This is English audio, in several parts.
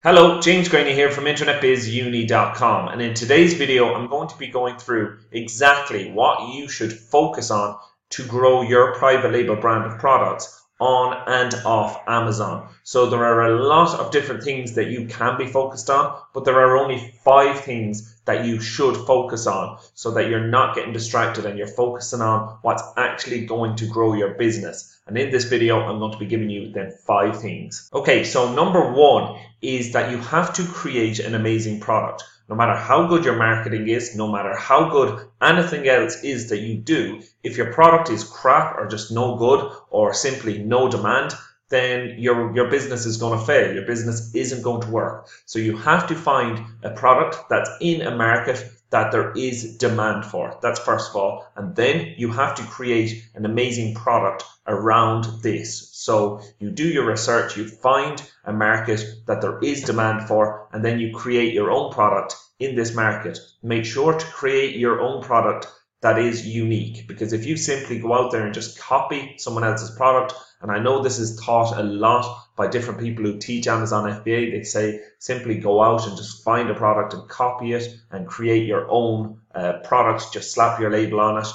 Hello, James Graney here from InternetBizUni.com, and in today's video I'm going to be going through exactly what you should focus on to grow your private label brand of products on and off Amazon. So there are a lot of different things that you can be focused on, but there are only 5 things that you should focus on so that you're not getting distracted and you're focusing on what's actually going to grow your business. And in this video, I'm going to be giving you them 5 things. Okay, so number one is that you have to create an amazing product. No matter how good your marketing is, no matter how good anything else is that you do, if your product is crap or just no good or simply no demand, then your business is going to fail. Your business isn't going to work. So you have to find a product that's in a market that there is demand for. That's first of all. And then you have to create an amazing product around this. So you do your research, you find a market that there is demand for, and then you create your own product in this market. Make sure to create your own product that is unique, because if you simply go out there and just copy someone else's product, and I know this is taught a lot by different people who teach Amazon FBA, they say simply go out and just find a product and copy it and create your own product, just slap your label on it,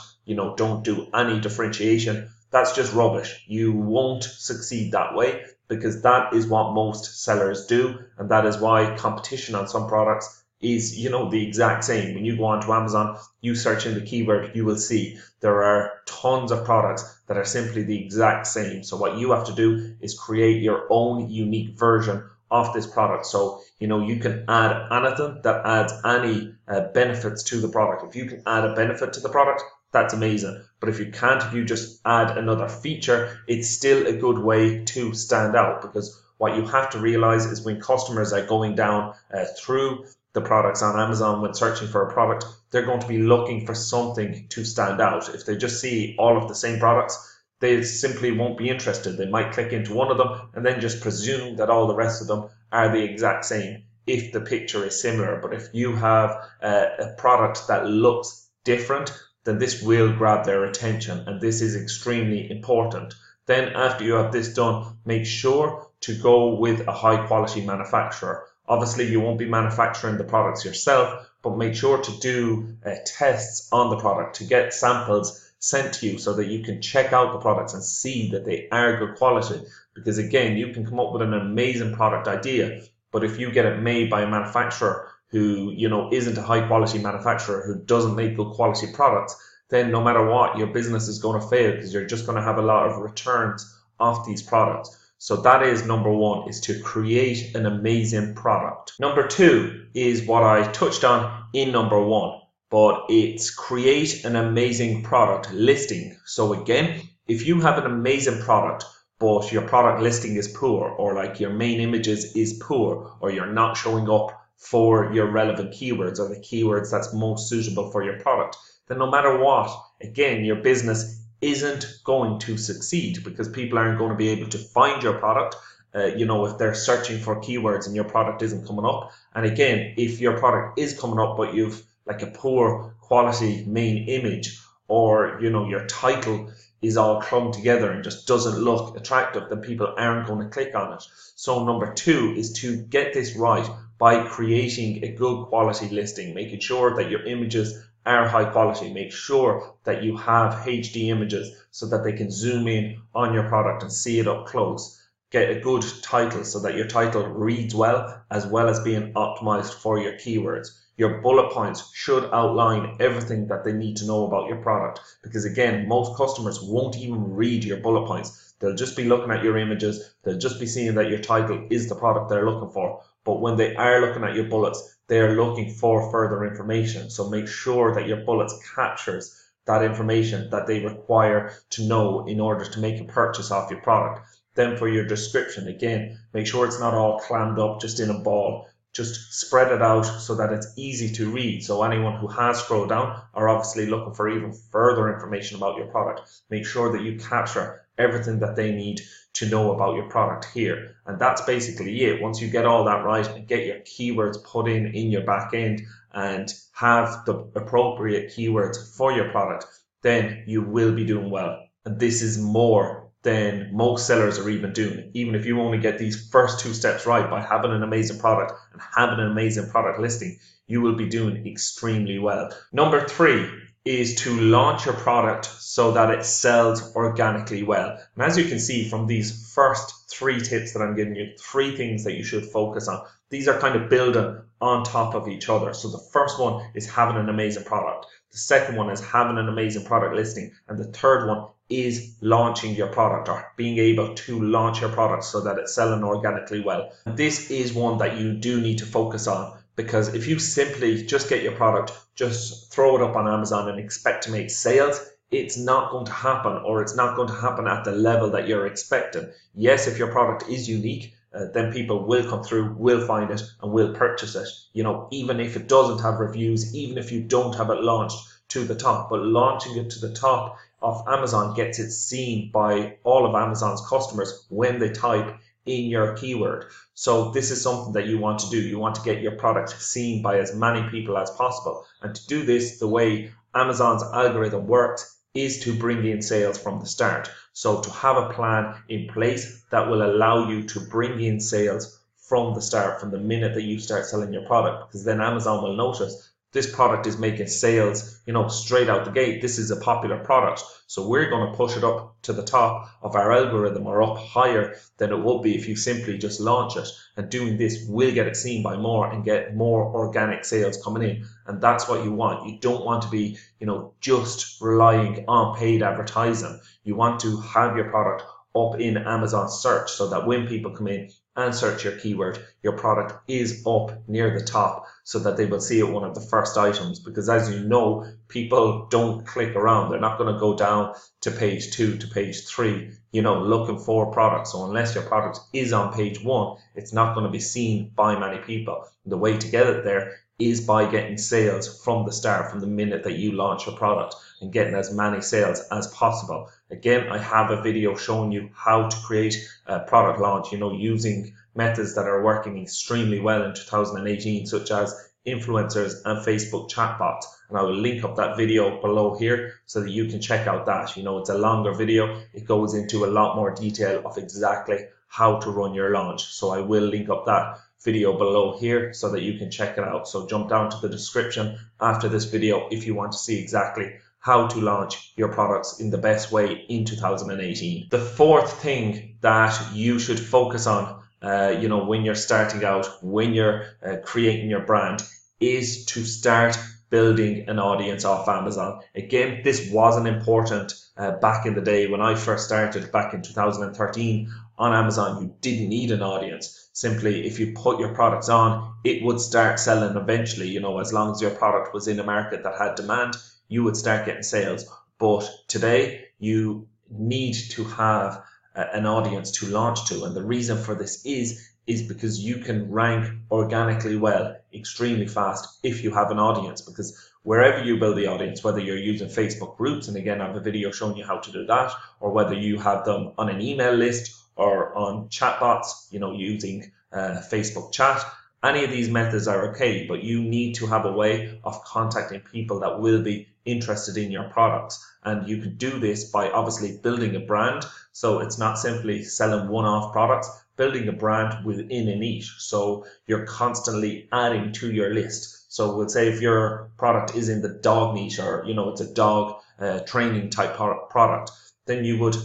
don't do any differentiation. That's just rubbish. You won't succeed that way, because that is what most sellers do, and that is why competition on some products is the exact same. When you go onto Amazon, you search in the keyword, you will see there are tons of products that are simply the exact same. So what you have to do is create your own unique version of this product. So you can add anything that adds any benefits to the product. If you can add a benefit to the product, that's amazing. But if you can't, if you just add another feature, it's still a good way to stand out, because what you have to realize is when customers are going down through the products on Amazon, when searching for a product, they're going to be looking for something to stand out. If they just see all of the same products, they simply won't be interested. They might click into one of them and then just presume that all the rest of them are the exact same if the picture is similar. But if you have a product that looks different, then this will grab their attention, and this is extremely important. Then after you have this done, make sure to go with a high quality manufacturer. Obviously, you won't be manufacturing the products yourself, but make sure to do tests on the product, to get samples sent to you so that you can check out the products and see that they are good quality. Because again, you can come up with an amazing product idea, but if you get it made by a manufacturer who isn't a high quality manufacturer, who doesn't make good quality products, then no matter what, your business is going to fail, because you're just going to have a lot of returns off these products. So that is number one, is to create an amazing product. Number two is what I touched on in number one, but it's create an amazing product listing. So again, if you have an amazing product, but your product listing is poor, or like your main images is poor, or you're not showing up for your relevant keywords or the keywords that's most suitable for your product, then no matter what, again, your business isn't going to succeed, because people aren't going to be able to find your product if they're searching for keywords and your product isn't coming up. And again, if your product is coming up but you've like a poor quality main image, or your title is all clumped together and just doesn't look attractive, then people aren't going to click on it. So number two is to get this right by creating a good quality listing, making sure that your images are high quality. Make sure that you have HD images so that they can zoom in on your product and see it up close. Get a good title so that your title reads well as being optimized for your keywords. Your bullet points should outline everything that they need to know about your product, because again, most customers won't even read your bullet points. They'll just be looking at your images. They'll just be seeing that your title is the product they're looking for. But when they are looking at your bullets, they are looking for further information. So make sure that your bullets captures that information that they require to know in order to make a purchase off your product. Then for your description, again, make sure it's not all clammed up just in a ball. Just spread it out so that it's easy to read. So anyone who has scrolled down are obviously looking for even further information about your product. Make sure that you capture everything that they need to know about your product here. And that's basically it. Once you get all that right and get your keywords put in your back end and have the appropriate keywords for your product, then you will be doing well. And this is more than most sellers are even doing. Even if you only get these first two steps right by having an amazing product and having an amazing product listing, you will be doing extremely well. Number 3 is to launch your product so that it sells organically well. And as you can see from these first 3 tips that I'm giving you, 3 things that you should focus on. These are kind of building on top of each other. So the first one is having an amazing product. The second one is having an amazing product listing. And the third one is launching your product, or being able to launch your product so that it's selling organically well. And this is one that you do need to focus on, because if you simply just get your product, just throw it up on Amazon and expect to make sales, it's not going to happen, or it's not going to happen at the level that you're expecting. Yes, if your product is unique, then people will come through, will find it, and will purchase it. You know, even if it doesn't have reviews, even if you don't have it launched to the top, but launching it to the top of Amazon gets it seen by all of Amazon's customers when they type in your keyword. So this is something that you want to do. You want to get your product seen by as many people as possible. And to do this, the way Amazon's algorithm works is to bring in sales from the start. So to have a plan in place that will allow you to bring in sales from the start, from the minute that you start selling your product, because then Amazon will notice this product is making sales, you know, straight out the gate. This is a popular product, so we're going to push it up to the top of our algorithm, or up higher than it would be if you simply just launch it. And doing this will get it seen by more and get more organic sales coming in. And that's what you want. You don't want to be, you know, just relying on paid advertising. You want to have your product up in Amazon search, so that when people come in and search your keyword, your product is up near the top, so that they will see it one of the first items. Because as you know, people don't click around. They're not going to go down to page 2 to page 3, you know, looking for products. So unless your product is on page 1, it's not going to be seen by many people. The way to get it there is by getting sales from the start, from the minute that you launch your product, and getting as many sales as possible. Again, I have a video showing you how to create a product launch, you know, using methods that are working extremely well in 2018, such as influencers and Facebook chatbots. And I will link up that video below here so that you can check out that. You know, it's a longer video. It goes into a lot more detail of exactly how to run your launch. So I will link up that video below here so that you can check it out. So jump down to the description after this video if you want to see exactly how to launch your products in the best way in 2018. The fourth thing that you should focus on, you know, when you're starting out, when you're creating your brand, is to start building an audience off Amazon. Again, this wasn't important back in the day when I first started back in 2013 on Amazon. You didn't need an audience. Simply, if you put your products on, it would start selling eventually. You know, as long as your product was in a market that had demand, you would start getting sales. But today, you need to have an audience to launch to. And the reason for this is because you can rank organically well, extremely fast, if you have an audience. Because wherever you build the audience, whether you're using Facebook groups, and again, I have a video showing you how to do that, or whether you have them on an email list or on chatbots, you know, using Facebook chat, any of these methods are okay, but you need to have a way of contacting people that will be interested in your products. And you can do this by obviously building a brand. So it's not simply selling one-off products, building a brand within a niche. So you're constantly adding to your list. So we'll say if your product is in the dog niche, or, you know, it's a dog training type product, then you would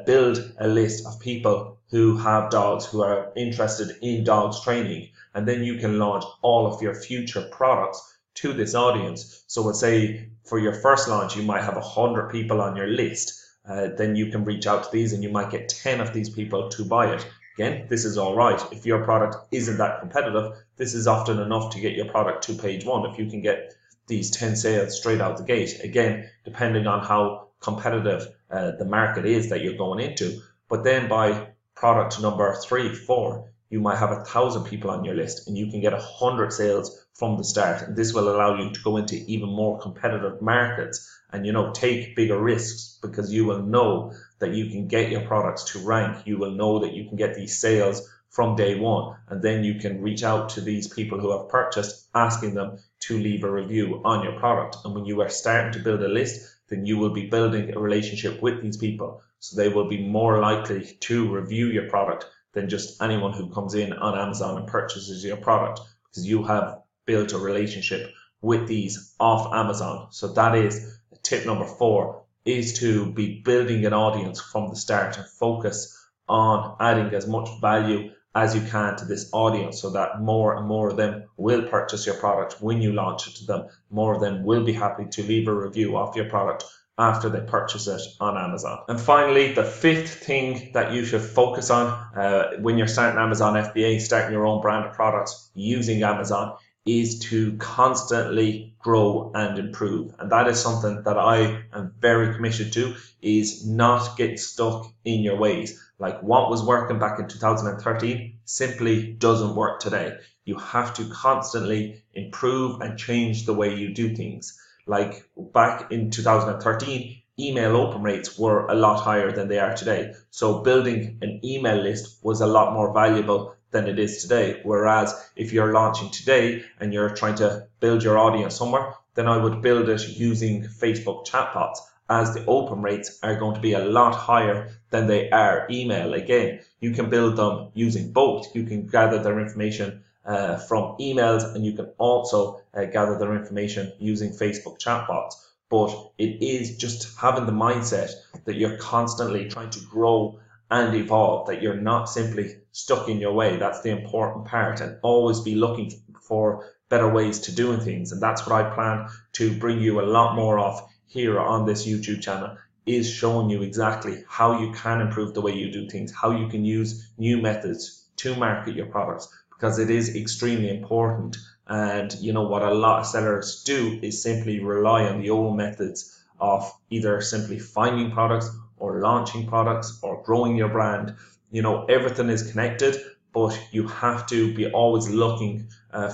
build a list of people who have dogs, who are interested in dogs training. And then you can launch all of your future products to this audience. So let's say for your first launch, you might have 100 people on your list. Then you can reach out to these and you might get 10 of these people to buy it. Again, this is all right. If your product isn't that competitive, this is often enough to get your product to page 1. If you can get these 10 sales straight out the gate, again, depending on how competitive the market is that you're going into. But then by product number 3, 4, you might have 1,000 people on your list and you can get 100 sales from the start. And this will allow you to go into even more competitive markets and, you know, take bigger risks, because you will know that you can get your products to rank. You will know that you can get these sales from day one, and then you can reach out to these people who have purchased, asking them to leave a review on your product. And when you are starting to build a list, then you will be building a relationship with these people. So they will be more likely to review your product than just anyone who comes in on Amazon and purchases your product, because you have built a relationship with these off Amazon. So that is tip number 4, is to be building an audience from the start and focus on adding as much value as you can to this audience, so that more and more of them will purchase your product when you launch it to them. More of them will be happy to leave a review of your product after they purchase it on Amazon. And finally, the 5th thing that you should focus on when you're starting Amazon FBA, starting your own brand of products using Amazon, is to constantly grow and improve. And that is something that I am very committed to, is not get stuck in your ways. Like what was working back in 2013 simply doesn't work today. You have to constantly improve and change the way you do things. Like back in 2013, email open rates were a lot higher than they are today. So building an email list was a lot more valuable than it is today. Whereas if you're launching today and you're trying to build your audience somewhere, then I would build it using Facebook chatbots, as the open rates are going to be a lot higher than they are email. Again, you can build them using both. You can gather their information from emails, and you can also gather their information using Facebook chatbots. But it is just having the mindset that you're constantly trying to grow and evolve, that you're not simply stuck in your way. That's the important part, and always be looking for better ways to doing things. And that's what I plan to bring you a lot more of here on this YouTube channel, is showing you exactly how you can improve the way you do things, how you can use new methods to market your products, because it is extremely important. And you know what a lot of sellers do is simply rely on the old methods of either simply finding products or launching products or growing your brand. You know, everything is connected, but you have to be always looking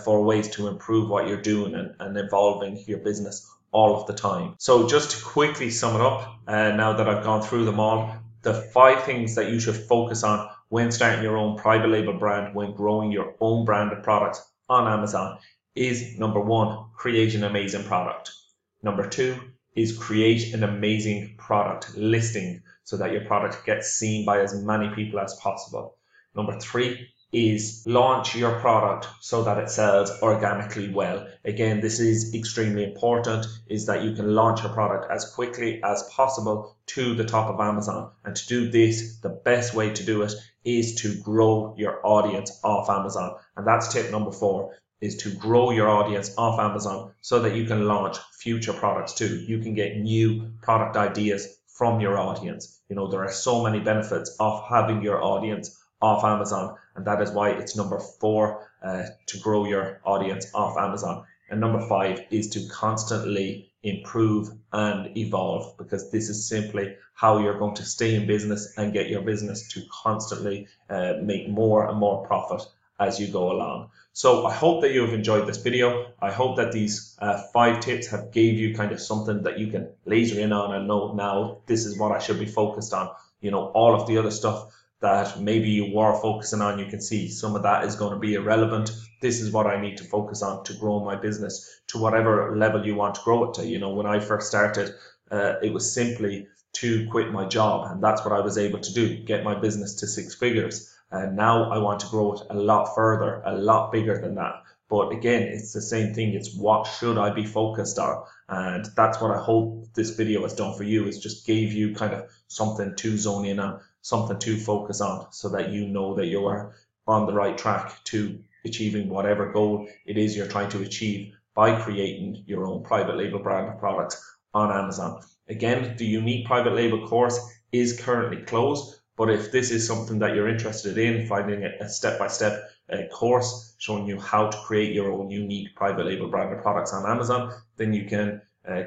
for ways to improve what you're doing and evolving your business all of the time. So just to quickly sum it up, now that I've gone through them all, the 5 things that you should focus on when starting your own private label brand, when growing your own brand of products on Amazon, is number 1, create an amazing product. Number 2 is create an amazing product listing so that your product gets seen by as many people as possible. Number 3 is launch your product so that it sells organically well. Again, this is extremely important, is that you can launch your product as quickly as possible to the top of Amazon. And to do this, the best way to do it is to grow your audience off Amazon. And that's tip number 4, is to grow your audience off Amazon so that you can launch future products too. You can get new product ideas from your audience. You know, there are so many benefits of having your audience off Amazon, and that is why it's number 4 to grow your audience off Amazon. And number 5 is to constantly improve and evolve, because this is simply how you're going to stay in business and get your business to constantly make more and more profit as you go along. So I hope that you have enjoyed this video. I hope that these 5 tips have gave you kind of something that you can laser in on and know, now this is what I should be focused on. You know, all of the other stuff that maybe you were focusing on, you can see some of that is going to be irrelevant. This is what I need to focus on to grow my business to whatever level you want to grow it to. You know, when I first started, it was simply to quit my job, and that's what I was able to do, get my business to 6 figures. And now I want to grow it a lot further, a lot bigger than that. But again, it's the same thing. It's what should I be focused on? And that's what I hope this video has done for you, is just gave you kind of something to zone in on, something to focus on, so that you know that you are on the right track to achieving whatever goal it is you're trying to achieve by creating your own private label brand of products on Amazon. Again, the unique private label course is currently closed, but if this is something that you're interested in, finding a step-by-step course showing you how to create your own unique private label brand of products on Amazon, then you can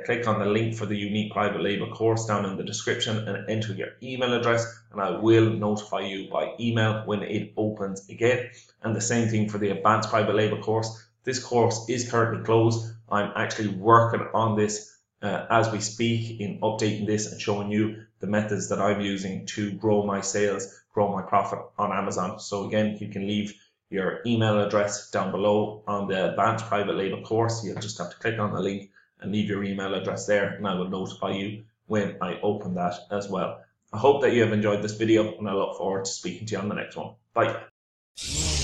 click on the link for the unique private label course down in the description and enter your email address, and I will notify you by email when it opens again. And the same thing for the advanced private label course. This course is currently closed. I'm actually working on this as we speak, in updating this and showing you the methods that I'm using to grow my sales, grow my profit on Amazon. So again, you can leave your email address down below on the advanced private label course. You'll just have to click on the link and leave your email address there, and I will notify you when I open that as well. I hope that you have enjoyed this video, and I look forward to speaking to you on the next one. Bye.